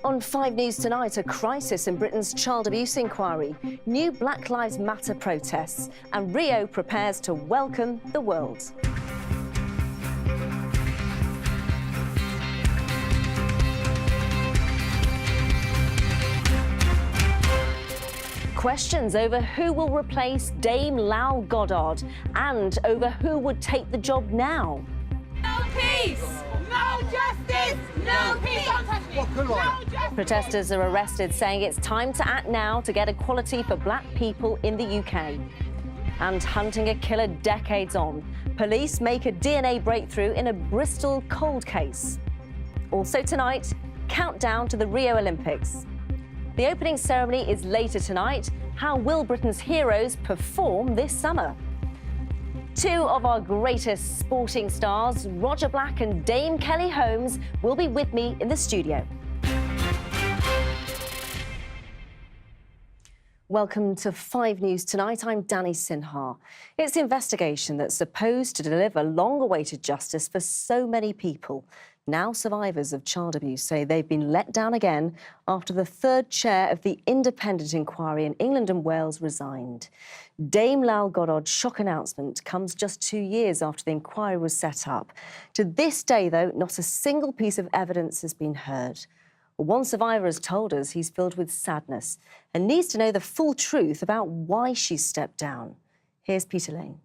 On 5 News tonight, a crisis in Britain's child abuse inquiry, new Black Lives Matter protests, and Rio prepares to welcome the world. Questions over who will replace Dame Lal Goddard and over who would take the job now. No peace! No justice! No peace! Don't touch me! No justice! Protesters are arrested, saying it's time to act now to get equality for black people in the UK. And hunting a killer decades on, police make a DNA breakthrough in a Bristol cold case. Also tonight, countdown to the Rio Olympics. The opening ceremony is later tonight. How will Britain's heroes perform this summer? 2 of our greatest sporting stars, Roger Black and Dame Kelly Holmes, will be with me in the studio. Welcome to 5 News Tonight. I'm Danny Sinha. It's the investigation that's supposed to deliver long-awaited justice for so many people. Now survivors of child abuse say they've been let down again after the 3rd chair of the independent inquiry in England and Wales resigned. Dame Lal Goddard's shock announcement comes just 2 years after the inquiry was set up. To this day, though, not a single piece of evidence has been heard. One survivor has told us he's filled with sadness and needs to know the full truth about why she stepped down. Here's Peter Lane.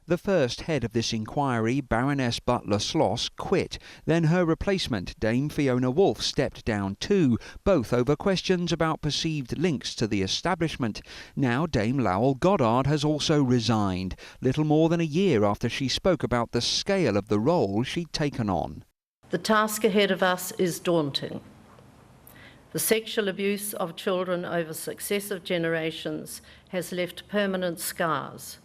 The first head of this inquiry, Baroness Butler-Sloss, quit. Then her replacement, Dame Fiona Woolf, stepped down too, both over questions about perceived links to the establishment. Now Dame Lal Goddard has also resigned, little more than a year after she spoke about the scale of the role she'd taken on. The task ahead of us is daunting. The sexual abuse of children over successive generations has left permanent scars.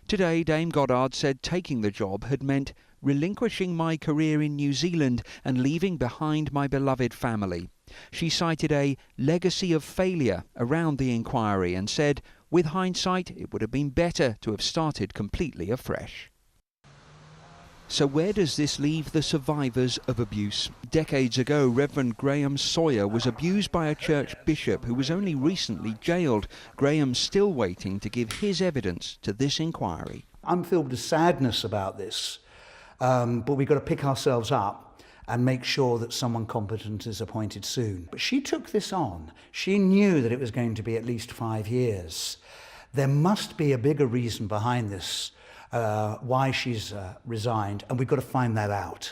Today, Dame Goddard said taking the job had meant relinquishing my career in New Zealand and leaving behind my beloved family. She cited a legacy of failure around the inquiry and said, with hindsight, it would have been better to have started completely afresh. So where does this leave the survivors of abuse? Decades ago, Reverend Graham Sawyer was abused by a church bishop who was only recently jailed. Graham's still waiting to give his evidence to this inquiry. I'm filled with sadness about this, but we've got to pick ourselves up and make sure that someone competent is appointed soon. But she took this on. She knew that it was going to be at least 5 years. There must be a bigger reason behind this. Why she's resigned, and we've got to find that out.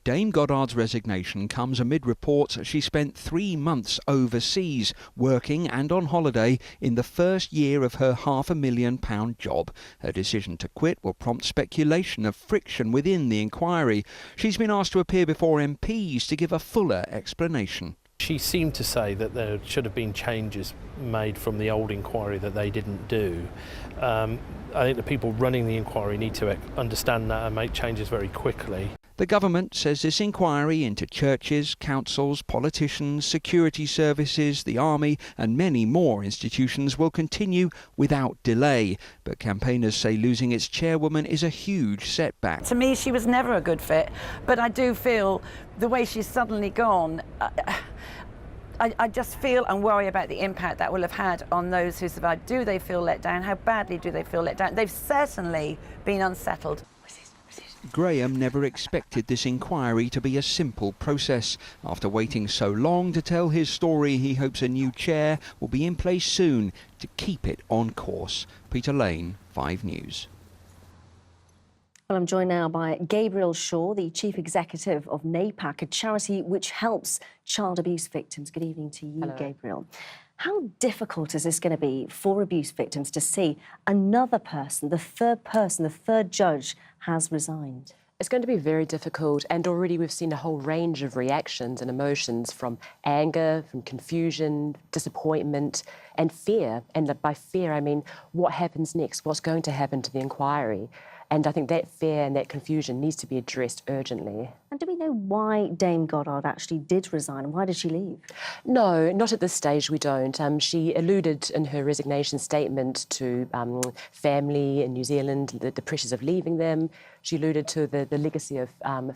Dame Goddard's resignation comes amid reports she spent 3 months overseas, working and on holiday in the first year of her £500,000 job. Her decision to quit will prompt speculation of friction within the inquiry. She's been asked to appear before MPs to give a fuller explanation. She seemed to say that there should have been changes made from the old inquiry that they didn't do. I think the people running the inquiry need to understand that and make changes very quickly. The government says this inquiry into churches, councils, politicians, security services, the army and many more institutions will continue without delay. But campaigners say losing its chairwoman is a huge setback. To me, she was never a good fit, but I do feel the way she's suddenly gone, I just feel and worry about the impact that will have had on those who survived. Do they feel let down? How badly do they feel let down? They've certainly been unsettled. Graham never expected this inquiry to be a simple process. After waiting so long to tell his story, he hopes a new chair will be in place soon to keep it on course. Peter Lane, 5 News. Well, I'm joined now by Gabriel Shaw, the Chief Executive of NAPAC, a charity which helps child abuse victims. Good evening to you, hello. Gabriel. How difficult is this going to be for abuse victims to see another person, the third judge has resigned? It's going to be very difficult, and already we've seen a whole range of reactions and emotions, from anger, from confusion, disappointment and fear. And by fear, I mean what happens next, what's going to happen to the inquiry. And I think that fear and that confusion needs to be addressed urgently. And do we know why Dame Goddard actually did resign? Why did she leave? No, not at this stage, we don't. She alluded in her resignation statement to family in New Zealand, the pressures of leaving them. She alluded to the legacy of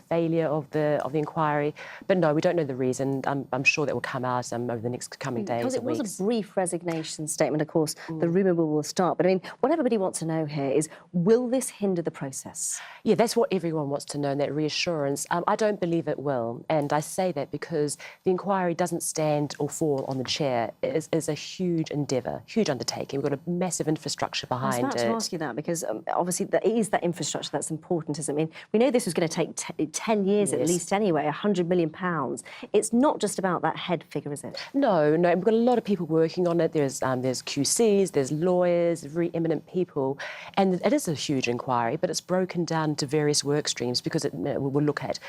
failure of the inquiry. But no, we don't know the reason. I'm sure that will come out over the next coming days Because it and weeks. was a brief resignation statement, of course, the rumour will start. But I mean, what everybody wants to know here is, will this hinder the process? Yeah, that's what everyone wants to know, and that reassurance. I don't believe it will, and I say that because the inquiry doesn't stand or fall on the chair. It is a huge endeavour, huge undertaking. We've got a massive infrastructure behind I was about to ask you that, because obviously it is that infrastructure that's important, isn't it? I mean, we know this was going to take 10 years at least anyway, £100 million. It's not just about that head figure, is it? No, we've got a lot of people working on it. There's QCs, there's lawyers, very eminent people, and it is a huge inquiry, but it's broken down into various work streams because we'll look at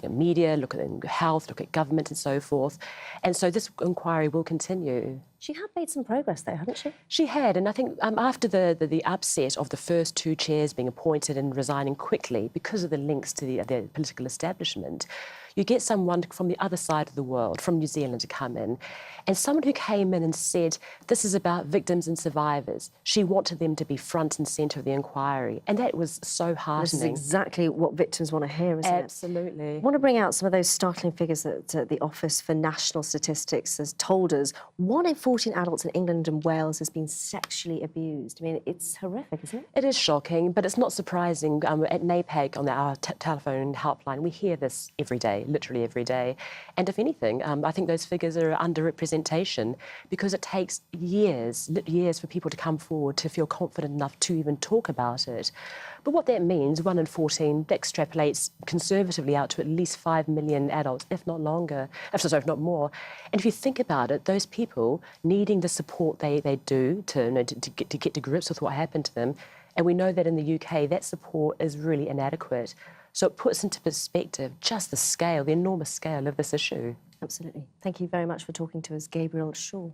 media, look at health, look at government and so forth. And so this inquiry will continue. She had made some progress, though, hadn't she? She had, and I think after the upset of the first two chairs being appointed and resigning quickly because of the links to the political establishment, you get someone from the other side of the world, from New Zealand, to come in, and someone who came in and said, this is about victims and survivors. She wanted them to be front and centre of the inquiry, and that was so heartening. This is exactly what victims want to hear, isn't it? Absolutely. I want to bring out some of those startling figures that the Office for National Statistics has told us. 1 in 14 adults in England and Wales has been sexually abused. I mean, it's horrific, isn't it? It is shocking, but it's not surprising. At NAPAG, on our telephone helpline, we hear this every day, literally every day. And if anything, I think those figures are underrepresentation because it takes years for people to come forward to feel confident enough to even talk about it. But what that means, 1 in 14, that extrapolates conservatively out to at least 5 million adults, if not longer, if not more. And if you think about it, those people needing the support they do to get to grips with what happened to them, and we know that in the UK that support is really inadequate. So it puts into perspective just the scale, the enormous scale of this issue. Absolutely. Thank you very much for talking to us, Gabriel Shaw.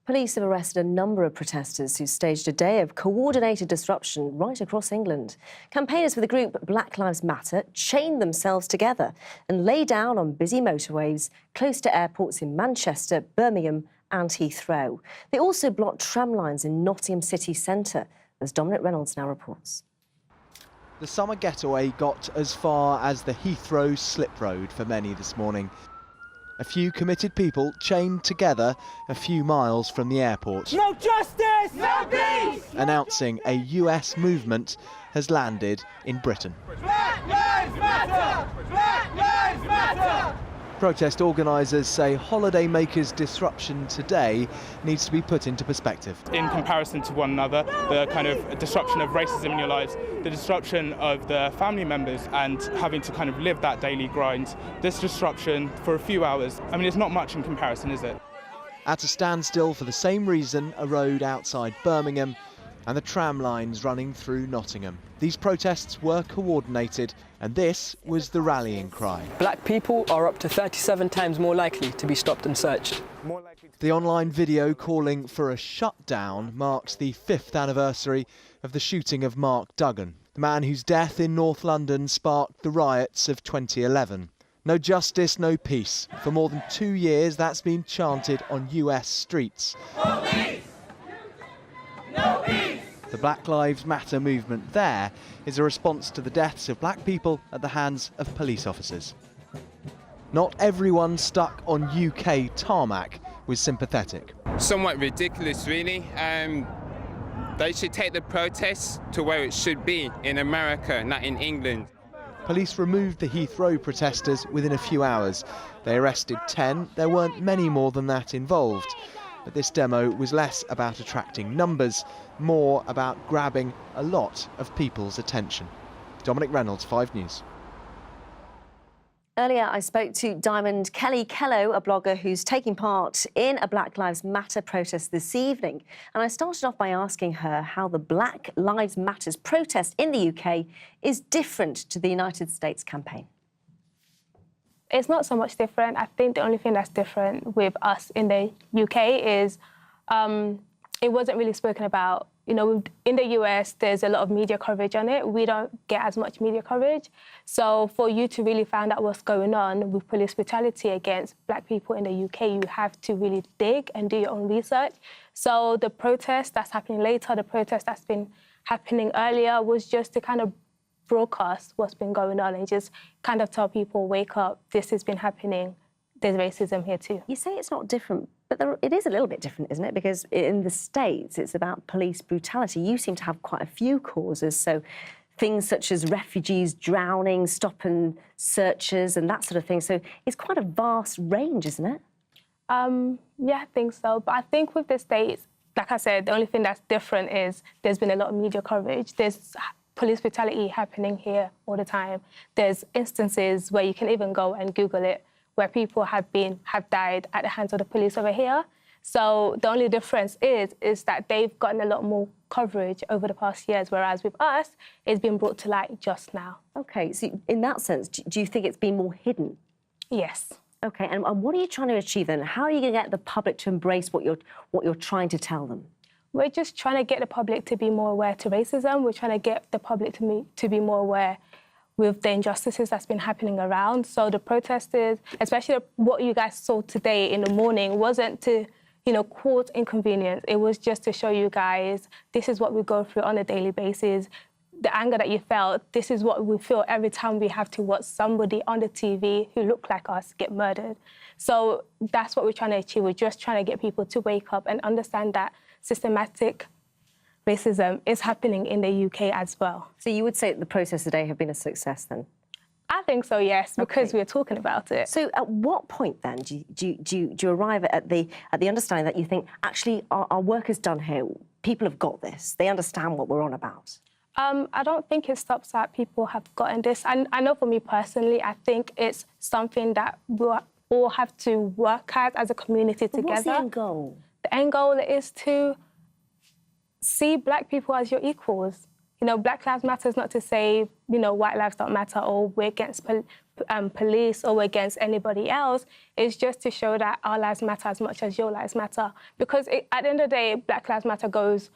Police have arrested a number of protesters who staged a day of coordinated disruption right across England. Campaigners for the group Black Lives Matter chained themselves together and lay down on busy motorways close to airports in Manchester, Birmingham and Heathrow. They also blocked tram lines in Nottingham city centre, as Dominic Reynolds now reports. The summer getaway got as far as the Heathrow slip road for many this morning. A few committed people chained together a few miles from the airport. No justice! No peace! Announcing a US movement has landed in Britain. Black Lives Matter! Black Lives Matter! Protest organisers say holidaymakers' disruption today needs to be put into perspective. In comparison to one another, the kind of disruption of racism in your lives, the disruption of the family members and having to kind of live that daily grind, this disruption for a few hours, I mean, it's not much in comparison, is it? At a standstill for the same reason, a road outside Birmingham and the tram lines running through Nottingham. These protests were coordinated, and this was the rallying cry. Black people are up to 37 times more likely to be stopped and searched. The online video calling for a shutdown marks the 5th anniversary of the shooting of Mark Duggan, the man whose death in North London sparked the riots of 2011. No justice, no peace. For more than 2 years, that's been chanted on US streets. No peace! No peace! The Black Lives Matter movement there is a response to the deaths of black people at the hands of police officers. Not everyone stuck on UK tarmac was sympathetic. Somewhat ridiculous, really. They should take the protests to where it should be, in America, not in England. Police removed the Heathrow protesters within a few hours. They arrested 10. There weren't many more than that involved. But this demo was less about attracting numbers, more about grabbing a lot of people's attention. Dominic Reynolds, 5 News. Earlier, I spoke to Diamond Kelly-Kello, a blogger who's taking part in a Black Lives Matter protest this evening. And I started off by asking her how the Black Lives Matter protest in the UK is different to the United States campaign. It's not so much different. I think the only thing that's different with us in the UK is it wasn't really spoken about you know, in the US, there's a lot of media coverage on it. We don't get as much media coverage. So for you to really find out what's going on with police brutality against Black people in the UK, you have to really dig and do your own research. So the protest that's happening later, the protest that's been happening earlier was just to kind of broadcast what's been going on and just kind of tell people, wake up, this has been happening. There's racism here too. You say it's not different, but it is a little bit different, isn't it? Because in the States, it's about police brutality. You seem to have quite a few causes, so things such as refugees drowning, stop and searches and that sort of thing. So it's quite a vast range, isn't it? Yeah, I think so. But I think with the States, like I said, the only thing that's different is there's been a lot of media coverage. There's police brutality happening here all the time. There's instances where you can even go and Google it, where people have died at the hands of the police over here. So the only difference is that they've gotten a lot more coverage over the past years, whereas with us, it's been brought to light just now. OK, so in that sense, do you think it's been more hidden? Yes. OK, and what are you trying to achieve then? How are you going to get the public to embrace what you're trying to tell them? We're just trying to get the public to be more aware to racism. We're trying to get the public to be more aware with the injustices that's been happening around. So the protesters, especially what you guys saw today in the morning, wasn't to, you know, cause inconvenience. It was just to show you guys, this is what we go through on a daily basis. The anger that you felt, this is what we feel every time we have to watch somebody on the TV who look like us get murdered. So that's what we're trying to achieve. We're just trying to get people to wake up and understand that systematic racism is happening in the UK as well. So you would say that the protests today have been a success then? I think so, yes, because we're talking about it. So at what point then do you arrive at the understanding that you think, actually, our work is done here, people have got this, they understand what we're on about? I don't think it stops at people have gotten this. And I know for me personally, I think it's something that we all have to work at as a community together. What's the end goal? The end goal is to see Black people as your equals. You know, Black Lives Matter is not to say, you know, white lives don't matter or we're against police or we're against anybody else. It's just to show that our lives matter as much as your lives matter. Because at the end of the day, Black Lives Matter goes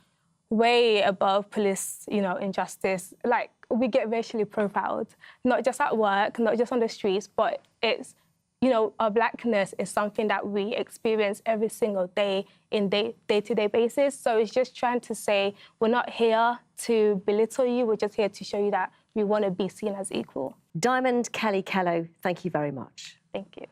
way above police, you know, injustice. Like, we get racially profiled, not just at work, not just on the streets, but it's, you know, our Blackness is something that we experience every single day in day-to-day basis. So it's just trying to say, we're not here to belittle you, we're just here to show you that we want to be seen as equal. Diamond Kelly-Kello, thank you very much. Thank you.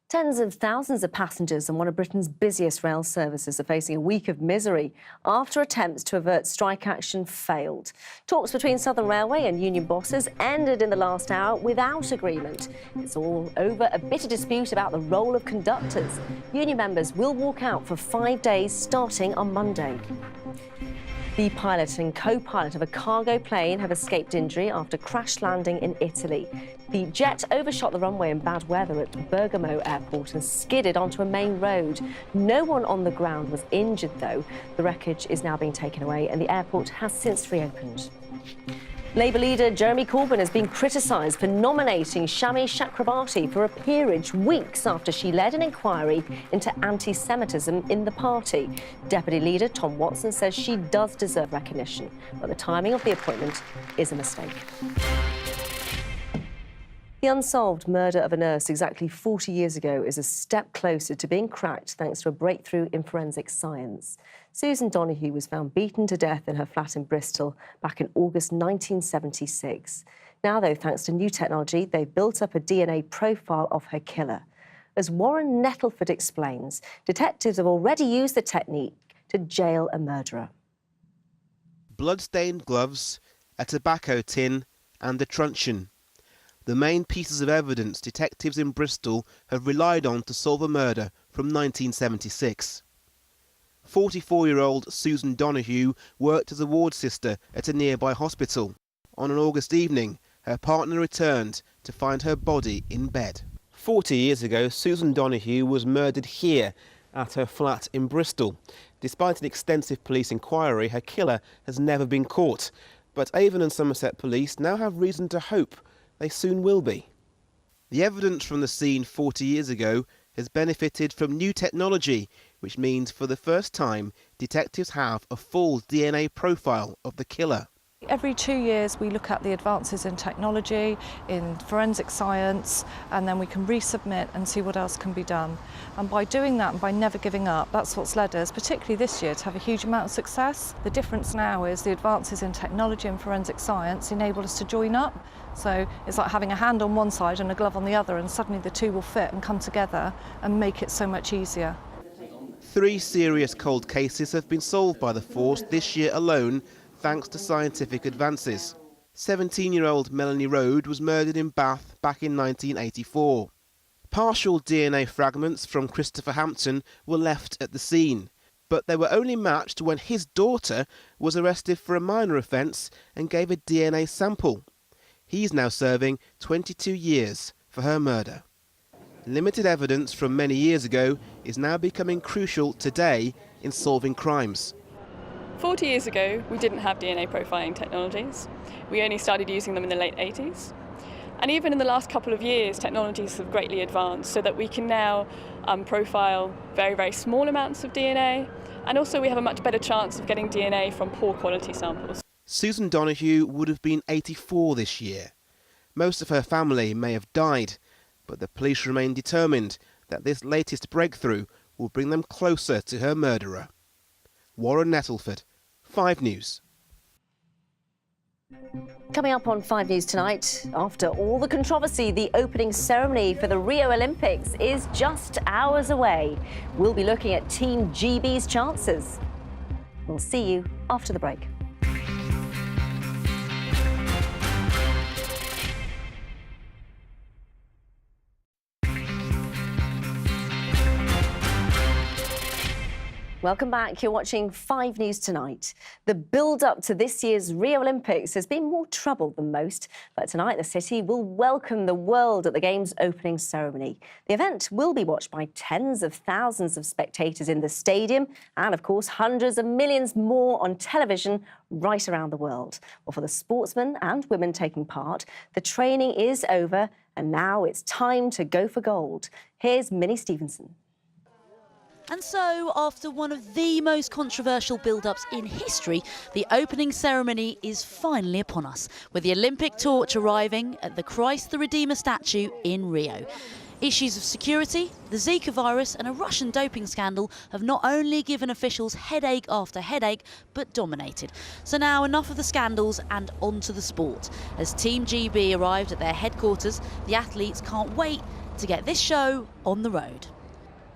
Tens of thousands of passengers on one of Britain's busiest rail services are facing a week of misery after attempts to avert strike action failed. Talks between Southern Railway and union bosses ended in the last hour without agreement. It's all over a bitter dispute about the role of conductors. Union members will walk out for 5 days starting on Monday. The pilot and co-pilot of a cargo plane have escaped injury after crash landing in Italy. The jet overshot the runway in bad weather at Bergamo Airport and skidded onto a main road. No one on the ground was injured, though. The wreckage is now being taken away and the airport has since reopened. Labour leader Jeremy Corbyn has been criticised for nominating Shami Chakrabarti for a peerage weeks after she led an inquiry into anti-Semitism in the party. Deputy leader Tom Watson says she does deserve recognition, but the timing of the appointment is a mistake. The unsolved murder of a nurse exactly 40 years ago is a step closer to being cracked thanks to a breakthrough in forensic science. Susan Donoghue was found beaten to death in her flat in Bristol back in August 1976. Now, though, thanks to new technology, they've built up a DNA profile of her killer. As Warren Nettleford explains, detectives have already used the technique to jail a murderer. Blood-stained gloves, a tobacco tin and a truncheon. The main pieces of evidence detectives in Bristol have relied on to solve a murder from 1976. 44-year-old Susan Donoghue worked as a ward sister at a nearby hospital. On an August evening, her partner returned to find her body in bed. 40 years ago, Susan Donoghue was murdered here at her flat in Bristol. Despite an extensive police inquiry, her killer has never been caught. But Avon and Somerset Police now have reason to hope they soon will be. The evidence from the scene 40 years ago has benefited from new technology which means for the first time, detectives have a full DNA profile of the killer. Every 2 years we look at the advances in technology, in forensic science, and then we can resubmit and see what else can be done. And by doing that and by never giving up, that's what's led us, particularly this year, to have a huge amount of success. The difference now is the advances in technology and forensic science enable us to join up. So it's like having a hand on one side and a glove on the other, and suddenly the two will fit and come together and make it so much easier. 3 serious cold cases have been solved by the force this year alone, thanks to scientific advances. 17-year-old Melanie Road was murdered in Bath back in 1984. Partial DNA fragments from Christopher Hampton were left at the scene, but they were only matched when his daughter was arrested for a minor offence and gave a DNA sample. He's now serving 22 years for her murder. Limited evidence from many years ago is now becoming crucial today in solving crimes. 40 years ago, we didn't have DNA profiling technologies. We only started using them in the late 80s. And even in the last couple of years, technologies have greatly advanced so that we can now profile very, very small amounts of DNA. And also we have a much better chance of getting DNA from poor quality samples. Susan Donoghue would have been 84 this year. Most of her family may have died, but the police remain determined that this latest breakthrough will bring them closer to her murderer. Warren Nettleford, 5 News. Coming up on 5 News tonight, after all the controversy, the opening ceremony for the Rio Olympics is just hours away. We'll be looking at Team GB's chances. We'll see you after the break. Welcome back. You're watching 5 News tonight. The build-up to this year's Rio Olympics has been more trouble than most, but tonight the city will welcome the world at the Games opening ceremony. The event will be watched by tens of thousands of spectators in the stadium and, of course, hundreds of millions more on television right around the world. Well, for the sportsmen and women taking part, the training is over and now it's time to go for gold. Here's Minnie Stevenson. And so, after one of the most controversial build-ups in history, the opening ceremony is finally upon us, with the Olympic torch arriving at the Christ the Redeemer statue in Rio. Issues of security, the Zika virus and a Russian doping scandal have not only given officials headache after headache, but dominated. So now enough of the scandals and on to the sport. As Team GB arrived at their headquarters, the athletes can't wait to get this show on the road.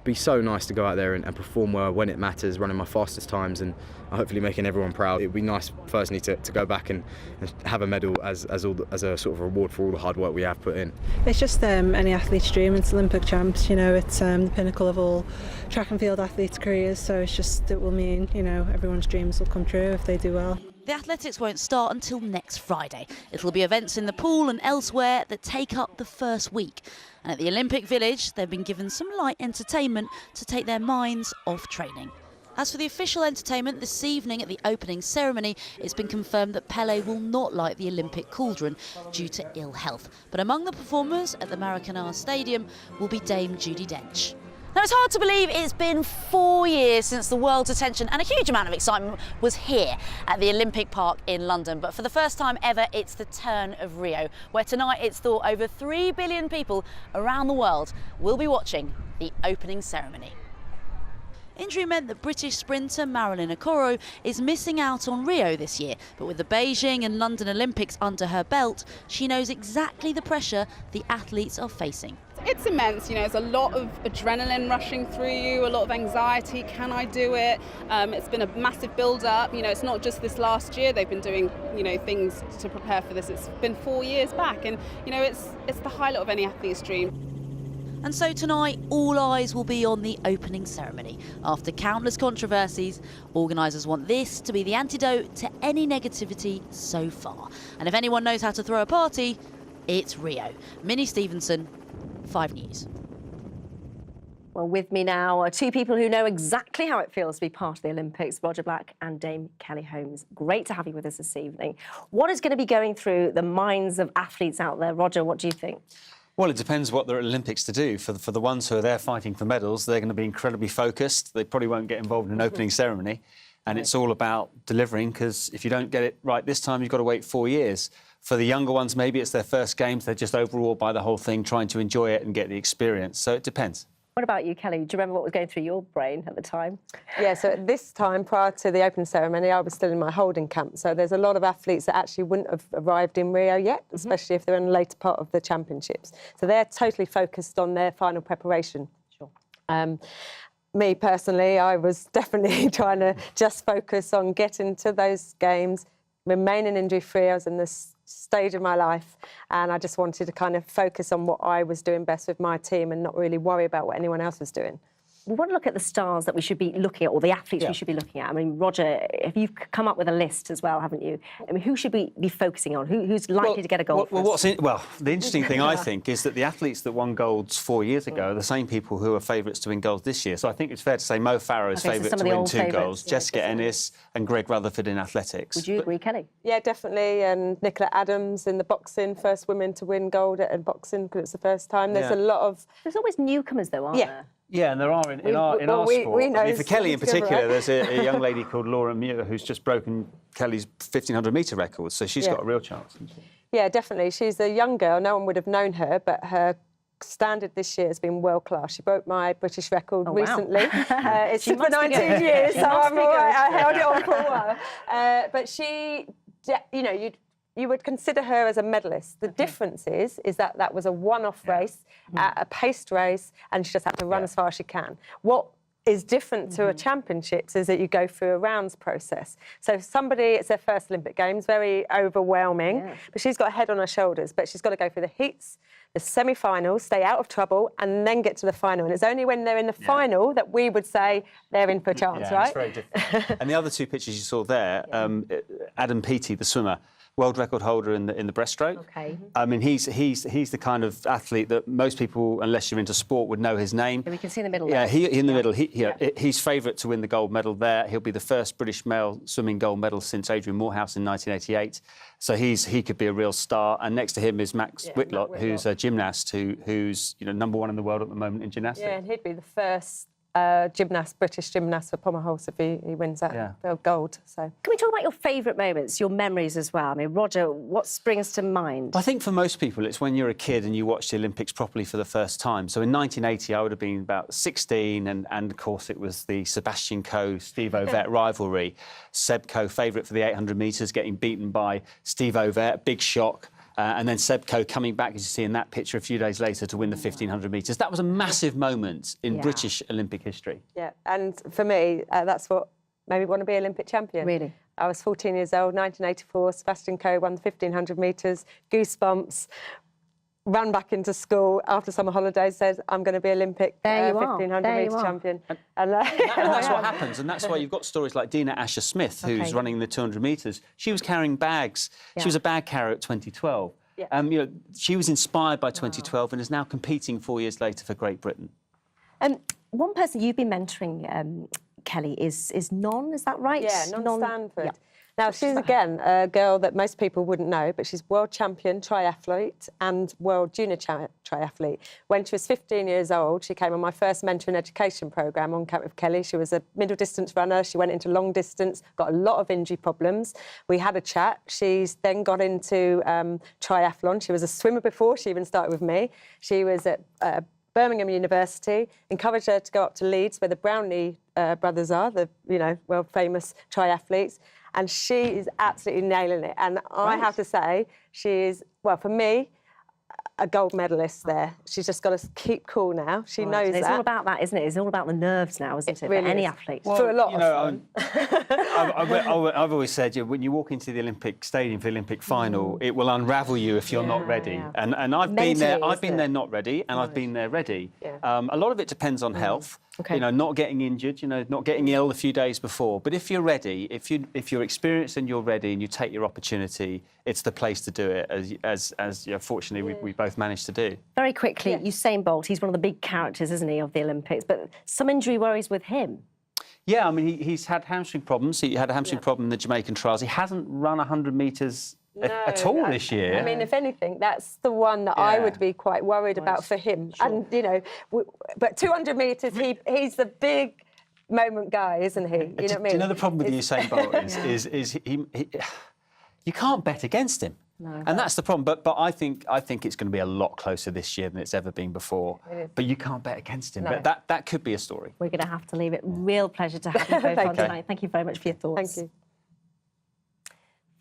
Be so nice to go out there and perform well when it matters, running my fastest times and hopefully making everyone proud. It would be nice personally to go back and have a medal as a sort of reward for all the hard work we have put in. It's just any athlete's dream. It's Olympic champs, you know, it's the pinnacle of all track and field athletes' careers, so it will mean, you know, everyone's dreams will come true if they do well. The athletics won't start until next Friday. It'll be events in the pool and elsewhere that take up the first week. And at the Olympic Village, they've been given some light entertainment to take their minds off training. As for the official entertainment this evening at the opening ceremony, it's been confirmed that Pelé will not light the Olympic cauldron due to ill health. But among the performers at the Maracanã Stadium will be Dame Judi Dench. Now, it's hard to believe it's been 4 years since the world's attention and a huge amount of excitement was here at the Olympic Park in London. But for the first time ever, it's the turn of Rio, where tonight it's thought over 3 billion people around the world will be watching the opening ceremony. Injury meant that British sprinter Marilyn Okoro is missing out on Rio this year, but with the Beijing and London Olympics under her belt, she knows exactly the pressure the athletes are facing. It's immense, you know, there's a lot of adrenaline rushing through you, a lot of anxiety, can I do it? It's been a massive build-up, you know, it's not just this last year they've been doing, you know, things to prepare for this, it's been 4 years back and, you know, it's the highlight of any athlete's dream. And so tonight, all eyes will be on the opening ceremony. After countless controversies, organisers want this to be the antidote to any negativity so far. And if anyone knows how to throw a party, it's Rio. Minnie Stevenson, 5 News. Well, with me now are 2 people who know exactly how it feels to be part of the Olympics, Roger Black and Dame Kelly Holmes. Great to have you with us this evening. What is going to be going through the minds of athletes out there? Roger, what do you think? Well, it depends what they're at Olympics to do. For the ones who are there fighting for medals, they're going to be incredibly focused. They probably won't get involved in an opening ceremony. And it's all about delivering, because if you don't get it right this time, you've got to wait 4 years. For the younger ones, maybe it's their first games. They're just overawed by the whole thing, trying to enjoy it and get the experience. So it depends. What about you, Kelly? Do you remember what was going through your brain at the time? Yeah, so at this time, prior to the opening ceremony, I was still in my holding camp. So there's a lot of athletes that actually wouldn't have arrived in Rio yet, especially if they're in the later part of the championships. So they're totally focused on their final preparation. Sure. Me personally, I was definitely trying to just focus on getting to those games, remaining injury-free. I was in this stage of my life, and I just wanted to kind of focus on what I was doing best with my team and not really worry about what anyone else was doing. We want to look at the stars that we should be looking at, or the athletes we should be looking at. I mean, Roger, if you've come up with a list as well, haven't you? I mean, who should we be focusing on? Who's likely to get a gold? The interesting thing, I think, is that the athletes that won golds 4 years ago are the same people who are favourites to win golds this year. So I think it's fair to say Mo Farah is favourite to win 2 golds, Jessica Ennis and Greg Rutherford in athletics. Would you agree, Kelly? Yeah, definitely. And Nicola Adams in the boxing, first women to win gold in boxing because it's the first time. There's a lot of... There's always newcomers, though, aren't there? Yeah, and there are in our sport. We know, I mean, for Kelly in particular, there's a young lady called Laura Muir who's just broken Kelly's 1,500-metre record, so she's got a real chance. Yeah, definitely. She's a young girl. No one would have known her, but her standard this year has been world class. She broke my British record recently. It's for 19 years, so I'm all right. I held it on for a while. But she, you know, you would consider her as a medalist. The difference is that that was a one-off race, a paced race, and she just had to run as far as she can. What is different to a championships is that you go through a rounds process. So somebody, it's their first Olympic Games, very overwhelming, but she's got a head on her shoulders, but she's got to go through the heats, the semi-finals, stay out of trouble, and then get to the final. And it's only when they're in the final that we would say they're in for a chance, right? It's very different. And the other 2 pictures you saw there, Adam Peaty, the swimmer, world record holder in the breaststroke. Okay. I mean, he's the kind of athlete that most people, unless you're into sport, would know his name. Yeah, we can see in the middle. Yeah, in the middle. He's favourite to win the gold medal there. He'll be the first British male swimming gold medal since Adrian Morehouse in 1988. So he could be a real star. And next to him is Max Whitlock, who's a gymnast who's #1 in the world at the moment in gymnastics. Yeah, and he'd be the first British gymnast for Pommerholz if he wins that gold. So, can we talk about your favourite moments, your memories as well? I mean, Roger, what springs to mind? I think for most people, it's when you're a kid and you watch the Olympics properly for the first time. So in 1980, I would have been about 16, and of course it was the Sebastian Coe, Steve Ovett rivalry. Seb Coe, favourite for the 800 metres, getting beaten by Steve Ovett, big shock. And then Seb Coe coming back, as you see in that picture, a few days later to win the 1,500 metres. That was a massive moment in British Olympic history. Yeah, and for me, that's what made me want to be Olympic champion. Really? I was 14 years old, 1984, Sebastian Coe won the 1,500 metres, goosebumps, ran back into school after summer holidays, said, I'm going to be Olympic 1,500 metre champion. And that's what happens, and that's why you've got stories like Dina Asher-Smith, who's running the 200 metres. She was carrying bags. She was a bag carrier at 2012. She was inspired by 2012 and is now competing 4 years later for Great Britain. One person you've been mentoring, Kelly, is Non, is that right? Yeah, Non Stanford. Yeah. Now, she's, again, a girl that most people wouldn't know, but she's world champion triathlete and world junior triathlete. When she was 15 years old, she came on my first mentoring education programme on Camp with Kelly. She was a middle distance runner. She went into long distance, got a lot of injury problems. We had a chat. She's then got into triathlon. She was a swimmer before she even started with me. She was at Birmingham University, encouraged her to go up to Leeds, where the Brownlee brothers are, the world famous triathletes. And she is absolutely nailing it. And I have to say, she is, well, for me, a gold medalist there. She's just got to keep cool now. She knows that. It's all about that, isn't it? It's all about the nerves now, isn't it? Really for any is. athlete. Well, for a lot of fun. I've always said, when you walk into the Olympic stadium for the Olympic final, it will unravel you if you're not ready. Yeah. And I've been there. I've been there not ready, and I've been there ready. Yeah. A lot of it depends on health. Okay. Not getting injured, not getting ill a few days before. But if you're ready, if you're experienced and you're ready and you take your opportunity, it's the place to do it, as fortunately we both managed to do. Very quickly, Usain Bolt, he's one of the big characters, isn't he, of the Olympics, but some injury worries with him. Yeah, I mean, he's had hamstring problems. He had a hamstring problem in the Jamaican trials. He hasn't run 100 metres at all this year. I mean, if anything, that's the one that I would be quite worried about for him. Sure. And, you know, but 200 metres, he's the big moment guy, isn't he? You know what I mean? Do you know the problem with Usain Bolt is he you can't bet against him. No. And that's the problem. But I think it's going to be a lot closer this year than it's ever been before. But you can't bet against him. No. But that could be a story. We're going to have to leave it. Real pleasure to have you both on tonight. Thank you very much for your thoughts. Thank you.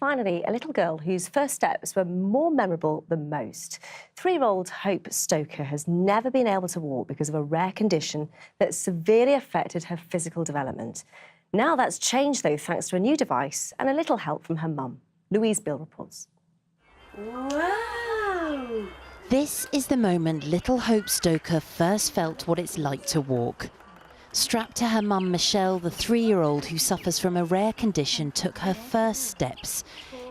Finally, a little girl whose first steps were more memorable than most. 3-year-old Hope Stoker has never been able to walk because of a rare condition that severely affected her physical development. Now that's changed, though, thanks to a new device and a little help from her mum. Louise Beale reports. Wow! This is the moment little Hope Stoker first felt what it's like to walk. Strapped to her mum Michelle, the 3-year-old who suffers from a rare condition took her first steps.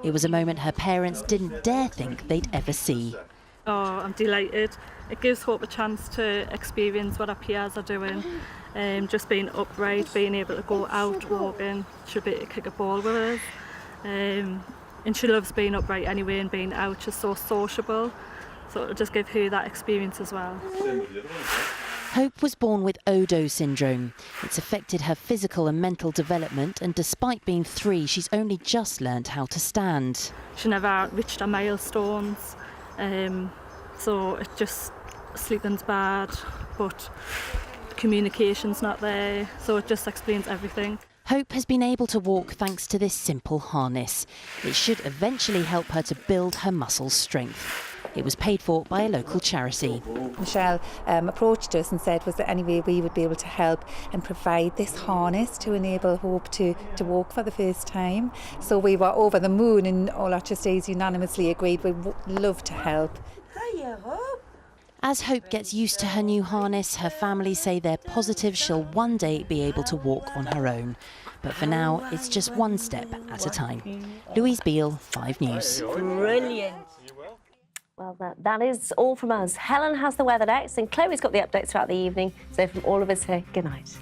It was a moment her parents didn't dare think they'd ever see. Oh, I'm delighted. It gives Hope a chance to experience what her peers are doing. Just being upright, being able to go out walking, she'll be able to kick a ball with us. And she loves being upright anyway and being out. She's so sociable, so it'll just give her that experience as well. Hope was born with Odo syndrome. It's affected her physical and mental development, and despite being 3, she's only just learnt how to stand. She never reached her milestones, so it just sleeping's bad, but communication's not there, so it just explains everything. Hope has been able to walk thanks to this simple harness. It should eventually help her to build her muscle strength. It was paid for by a local charity. Michelle approached us and said, was there any way we would be able to help and provide this harness to enable Hope to walk for the first time? So we were over the moon, and all our trustees unanimously agreed we would love to help. Hiya, Hope. As Hope gets used to her new harness, her family say they're positive she'll one day be able to walk on her own. But for now, it's just one step at a time. Louise Beale, 5 News. Brilliant. Well, that is all from us. Helen has the weather next, and Chloe's got the updates throughout the evening. So from all of us here, good night.